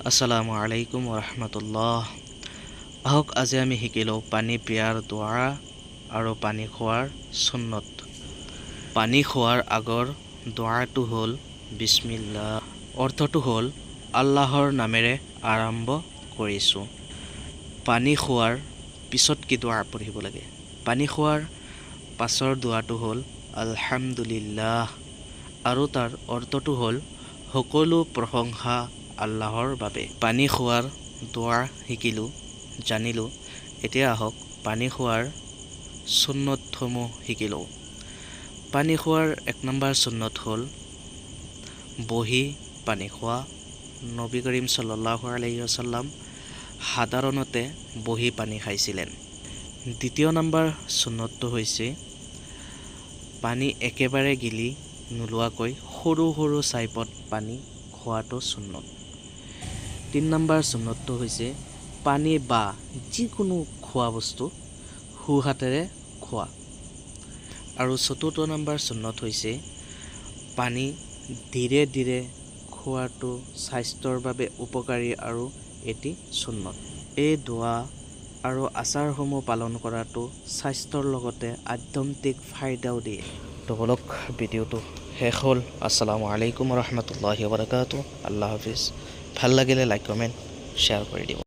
আসসালামু আলাইকুম ওৰহমতুল্লাহ। আহক আজি আমি শিকিলোঁ পানী পিয়াৰ দোৱা আৰু পানী খোৱাৰ সুন্নত। পানী খোৱাৰ আগৰ দোৱাটো হ'ল বিস্মিল্লাহ। অৰ্থটো হ'ল আল্লাহৰ নামেৰে আৰম্ভ কৰিছোঁ। পানী খোৱাৰ পিছত কি দোৱা পঢ়িব লাগে? পানী খোৱাৰ পাছৰ দোৱাটো হ'ল আলহামদুলিল্লাহ আৰু তাৰ অৰ্থটো হ'ল সকলো প্ৰশংসা আল্লাহৰ বাবে। পানী খোৱাৰ দোৱা শিকিলোঁ, জানিলোঁ। এতিয়া আহক পানী খোৱাৰ সুন্নতসমূহ শিকিলোঁ। পানী খোৱাৰ 1 নম্বৰ সুন্নত হ'ল বহি পানী খোৱা। নবী কৰিম সাল্লাল্লাহু আলাইহি ওয়াসাল্লাম সাধাৰণতে বহি পানী খাইছিলেন। 2 নম্বৰ সুন্নতটো হৈছে পানী একেবাৰে গিলি নোলোৱাকৈ সৰু সৰু চাইপত পানী খোৱাটো সুন্নত। 3 নম্বৰ সুন্নতটো হৈছে পানী বা যিকোনো খোৱা বস্তু সোঁহাতেৰে খোৱা। আৰু 4 নম্বৰ সুন্নত হৈছে পানী ধীৰে ধীৰে খোৱাটো স্বাস্থ্যৰ বাবে উপকাৰী আৰু এটি সুন্নত। এই দোৱা আৰু আচাৰসমূহ পালন কৰাটো স্বাস্থ্যৰ লগতে আধ্যাত্মিক ফায়দাও দিয়ে। তো বলক ভিডিঅ'টো শেষ হ'ল। আসসালামু আলাইকুম ওৰহমতুল্লাহি ওবাৰাকাতুহু। আল্লাহ হাফিজ। ভাল লাগিলে লাইক কমেণ্ট শ্বেয়াৰ কৰি দিব।